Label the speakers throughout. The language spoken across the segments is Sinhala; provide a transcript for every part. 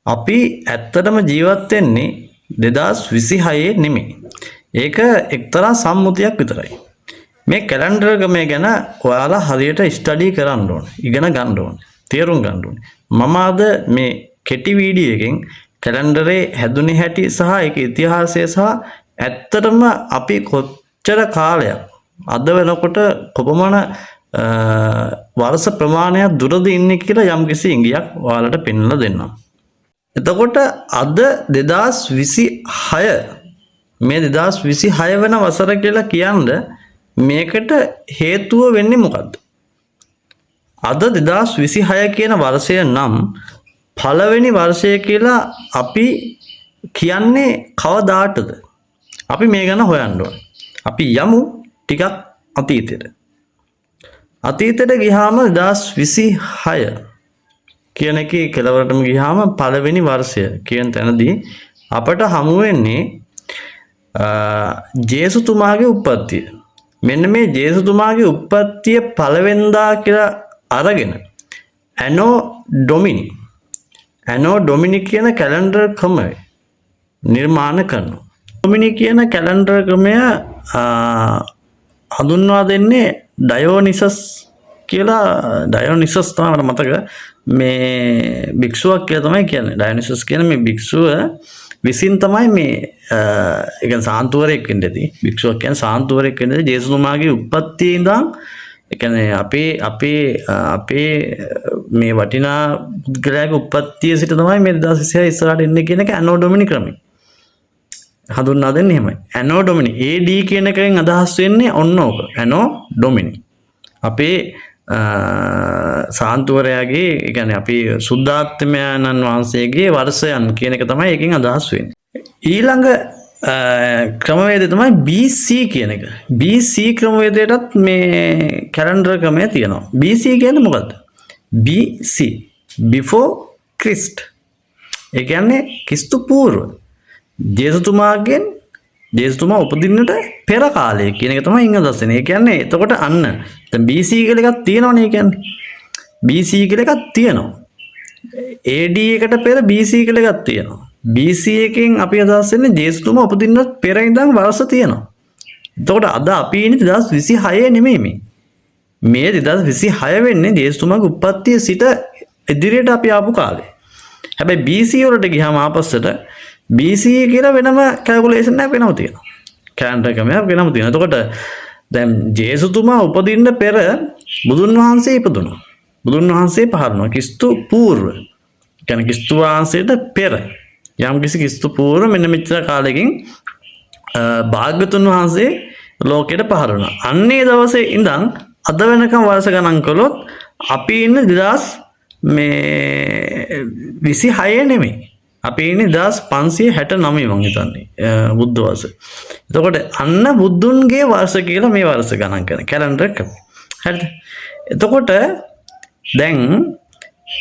Speaker 1: අපි ඇත්තටම ජීවත් වෙන්නේ 2026 නෙමෙයි. ඒක එක්තරා සම්මුතියක් විතරයි. මේ කැලෙන්ඩර් ක්‍රමය ගැන ඔයාලා හරියට ස්ටඩි කරන්න ඕනේ. ඉගෙන ගන්න ඕනේ. තේරුම් ගන්න ඕනේ. මම අද මේ කෙටි වීඩියෝ එකෙන් කැලෙන්ඩරේ හැදුනේ හැටි සහ ඒකේ ඉතිහාසය සහ ඇත්තටම අපි කොච්චර කාලයක් අද වෙනකොට කොපමණ වර්ෂ ප්‍රමාණයක් දුරද ඉන්නේ කියලා යම්කිසි ඉඟියක් ඔයාලට පෙන්වලා දෙන්නම්. එතකොට අද 2026 මේ 2026 වෙන වසර කියලා කියන්නේ මේකට හේතුව වෙන්නේ මොකද්ද? අද 2026 කියන වර්ෂය නම් පළවෙනි වර්ෂය කියලා අපි කියන්නේ කවදාටද? අපි මේ ගැන හොයන්න ඕන. අපි යමු ටිකක් අතීතයට. අතීතයට ගියාම 2026 කියන එකේ කෙලවරටම ගියාම පළවෙනි වර්ෂය කියන තැනදී අපට හමු වෙන්නේ ජේසුතුමාගේ උප්පත්තිය. මෙන්න මේ ජේසුතුමාගේ උප්පත්තිය පළවෙනිදා කියලා අරගෙන ඇනෝ ඩොමිනි කියන කැලෙන්ඩර් ක්‍රමය නිර්මාණය කරනවා. ඩොමිනි කියන කැලෙන්ඩර් ක්‍රමය හඳුන්වා දෙන්නේ ඩයෝනිසස් කියලා. ඩයෝනිසස් තමයි මතක මේ භික්ෂුවක් කියලා තමයි කියන්නේ. ඩයෝනිසස් කියන මේ භික්ෂුව විසින් තමයි මේ ඒ කියන්නේ සාන්තුවරයෙක් වෙන්නදී භික්ෂුවක් කියන්නේ සාන්තුවරයෙක් වෙන්නදී ජේසුතුමාගේ උප්පත්තියේ ඉඳන් ඒ කියන්නේ අපේ මේ වටිනා පුද්ගලයාගේ උප්පත්තිය සිට තමයි මේ 2026 ඉස්සරහට එන්නේ කියන එක ඇනෝ ඩොමිනි ක්‍රමය හඳුන්වා දෙන්නේ එහෙමයි. ඇනෝ ඩොමිනි AD කියන එකෙන් අදහස් වෙන්නේ ඔන්න ඕක. ඇනෝ ඩොමිනි අපේ සාන්තුවරයාගේ ඒ කියන්නේ අපි සුද්ධාත්මයන්න් වහන්සේගේ වර්ෂයන් කියන එක තමයි එකෙන් අදහස් වෙන්නේ. ඊළඟ ක්‍රමවේදය තමයි BC කියන එක. BC ක්‍රමවේදයටත් මේ කැලෙන්ඩර් ක්‍රමය තියෙනවා. BC කියන්නේ මොකද්ද? BC before Christ. ඒ කියන්නේ ක්‍රිස්තු පූර්ව. ජේසුතුමා උපදින්නට පෙර කාලය කියන එක තමයි ඉංග්‍රීසි දර්ශනය. ඒ කියන්නේ එතකොට අන්න දැන් BC කියලා එකක් තියෙනවනේ. ඒ කියන්නේ BC කියලා එකක් තියෙනවා. AD එකට පෙර BC කියලා එකක් තියෙනවා. BC එකෙන් අපි අදහස් වෙන්නේ ජේසුතුමා උපදින්නට පෙර ඉඳන් වර්ෂ තියෙනවා. එතකොට අද අපි ඉන්නේ 2026 නෙමෙයි මේ. මේ 2026 වෙන්නේ ජේසුතුමාගේ උප්පත්තිය සිට ඉදිරියට අපි ආපු කාලේ. හැබැයි BC වලට ගියාම ආපස්සට BC කියලා වෙනම කැල්කියුලේෂන් එකක් වෙනම තියෙනවා. කැලෙන්ඩර් ක්‍රමයක් වෙනම තියෙනවා. එතකොට දැන් ජේසුතුමා උපදින්න පෙර බුදුන් වහන්සේ ඉපදුණා. බුදුන් වහන්සේ පහළනවා. ක්‍රිස්තු පූර්ව. කියන්නේ ක්‍රිස්තු වහන්සේට පෙර යම් කිසි ක්‍රිස්තු පූර්ව මෙන්න මෙච්චර කාලෙකින් භාග්‍යතුන් වහන්සේ ලෝකෙට පහළ වුණා. අන්නේ දවසේ ඉඳන් අද වෙනකම් වර්ෂ ගණන් කළොත් අපි ඉන්නේ 2026 නෙමෙයි. අපි ඉන්නේ 1569 මං හිතන්නේ බුද්ධ වර්ෂ. එතකොට අන්න බුදුන්ගේ වර්ෂ කියලා මේ වර්ෂ ගණන් කරන කැලෙන්ඩර් එක. හරිද? එතකොට දැන්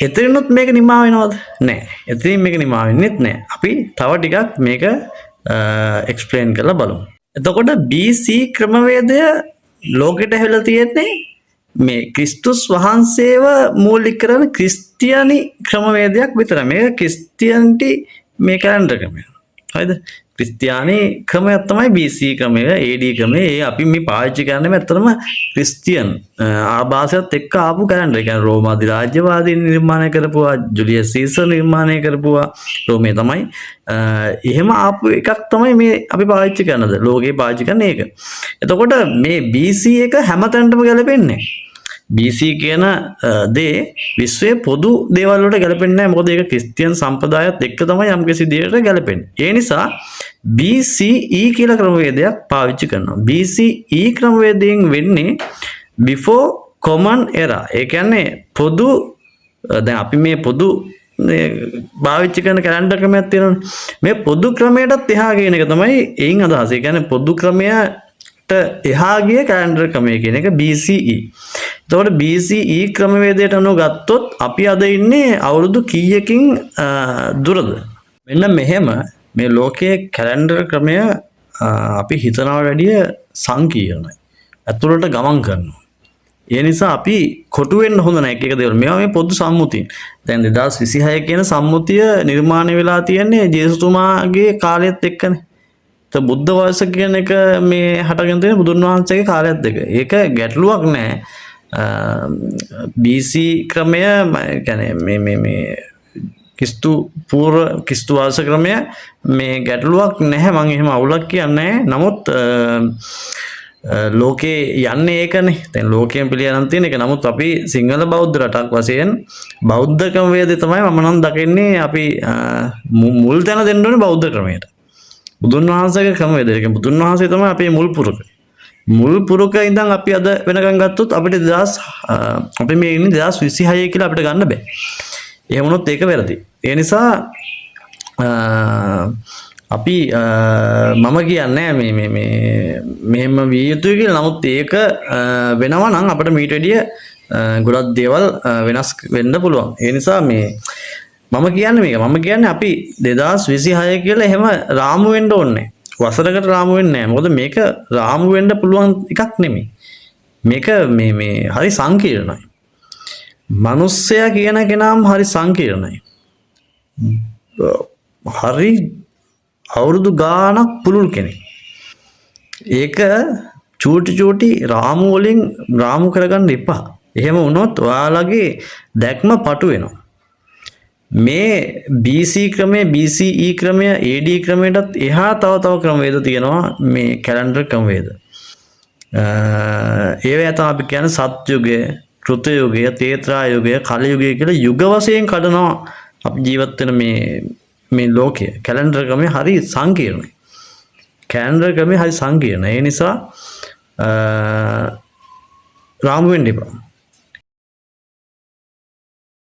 Speaker 1: එතරිනුත් මේක නිමා වෙනවද? නෑ. එතරින් මේක නිමා වෙන්නේත් නෑ. අපි තව ටිකක් මේක එක්ස්ප්ලেইন කරලා බලමු. එතකොට BC ක්‍රමවේදය ලෝකෙට හැවලා තියෙන්නේ මේ ක්‍රිස්තුස් වහන්සේව මූලික කරන ක්‍රිස්තියානි ක්‍රමවේදයක් විතරයි. මේක ක්‍රිස්තියානිටි මේ කැලෙන්ඩර් ක්‍රමය. හරිද? ක්‍රිස්තියානි ක්‍රමය තමයි BC ක්‍රමය, AD ක්‍රමය. ඒ අපි මේ පාවිච්චි කරන්නේ ඇත්තටම ක්‍රිස්තියන් ආభాසයත් එක්ක ආපු කැලෙන්ඩර්. ඒ කියන්නේ රෝම අධිරාජ්‍යවාදීන් නිර්මාණය කරපුවා, ජුලියස් සීසර් නිර්මාණය කරපුවා රෝමේ තමයි. එහෙම ආපු එකක් තමයි මේ අපි පාවිච්චි කරනද ලෝකේ පාවිච්චි කරන එක. එතකොට මේ BC එක හැමතැනටම ගැලපෙන්නේ. BC කියන දේ විශ්වයේ පොදු දේවල් වලට ගැලපෙන්නේ නැහැ. මොකද ඒක ක්‍රිස්තියන් සම්ප්‍රදායත් එක්ක තමයි යම්කිසි දෙයකට ගැලපෙන්නේ. ඒ නිසා BCE කියලා ක්‍රමවේදයක් පාවිච්චි කරනවා. BCE ක්‍රමවේදයෙන් වෙන්නේ before common era. ඒ කියන්නේ පොදු දැන් අපි මේ පොදු පාවිච්චි කරන කැලෙන්ඩර් ක්‍රමයක් තියෙනවනේ. මේ පොදු ක්‍රමයටත් එහා කියන එක තමයි එයින් අදහස. ඒ කියන්නේ පොදු ක්‍රමයට එහා ගිය කැලෙන්ඩර් ක්‍රමය කියන එක BCE. එතකොට BCE ක්‍රමවේදයට අනුව ගත්තොත් අපි අද ඉන්නේ අවුරුදු කීයකින් දුරද? මෙන්න මෙහෙම මේ ලෝකයේ කැලෙන්ඩර් ක්‍රමය අපි හිතනවා වැඩිය සංකීර්ණයි. ඇතුළට ගමන් කරනවා. ඒ නිසා අපි කොටු වෙන්න හොඳ නැහැ එක එක දේවල්. මේවා මේ පොදු සම්මුතිය. දැන් 2026 කියන සම්මුතිය නිර්මාණය වෙලා තියෙන්නේ ජේසුතුමාගේ කාලයත් එක්කනේ. බුද්ධ වර්ෂ කියන එක මේ හටගෙන තියෙන බුදුන් වහන්සේගේ කාලයත් එක්ක. ඒක ගැටලුවක් නෑ. BC ක්‍රමය කියන්නේ මේ කිස්තු පූර්ව කිස්තු වර්ෂ ක්‍රමය මේ ගැටලුවක් නැහැ. මම එහෙම අවුලක් කියන්නේ නැහැ. නමුත් ලෝකේ යන්නේ ඒකනේ. දැන් ලෝකයෙන් පිළියම් තියෙන එක. නමුත් අපි සිංහල බෞද්ධ රටක් වශයෙන් බෞද්ධ ක්‍රමවේදය තමයි මම නම් දකින්නේ අපි මුල් තැන දෙන්න ඕනේ බෞද්ධ ක්‍රමයට. බුදුන් වහන්සේගේ ක්‍රමවේදය. ඒ කියන්නේ බුදුන් වහන්සේ තමයි අපේ මුල් පුරුක. මුල් පුරුක ඉඳන් අපි අද වෙනකන් ගත්තොත් අපිට 2000 අපි මේ ඉන්නේ 2026 කියලා අපිට ගන්න බෑ. එහෙම වුණොත් ඒක වැරදි. ඒ නිසා අපි මම කියන්නේ මෙහෙම විය යුතුයි කියලා. නමුත් ඒක වෙනවා නම් අපිට මීට වැඩිය ගොඩක් දේවල් වෙනස් වෙන්න පුළුවන්. ඒ නිසා මම කියන්නේ අපි 2026 කියලා එහෙම රාමු වෙන්න ඕනේ. වසරකට රාමු වෙන්නේ නැහැ. මොකද මේක රාමු වෙන්න පුළුවන් එකක් නෙමෙයි. මේක මේ හරි සංකීර්ණයි. මිනිස්සයා කියන කෙනාම හරි සංකීර්ණයි. හරි අවුරුදු ගාණක් පුළුල් කෙනෙක්. ඒක චූටි රාමු වලින් රාමු කරගන්න එපා. එහෙම වුණොත් ඔයාලගේ දැක්ම පටු වෙනවා. මේ BC ක්‍රමය, BCE ක්‍රමය, AD ක්‍රමයටත් එහා තව ක්‍රමවේද තියෙනවා මේ කැලෙන්ඩර් ක්‍රමවේද. ඒවා තමයි අපි කියන්නේ සත් යුගය, කෘත යුගය, තේත්‍රා යුගය, කල යුගය කියලා යුග වශයෙන් කඩනවා අපි ජීවත් වෙන මේ ලෝකය. කැලෙන්ඩර් ක්‍රමය හරි සංකීර්ණයි. ඒ නිසා රාමු වෙන්න එපා.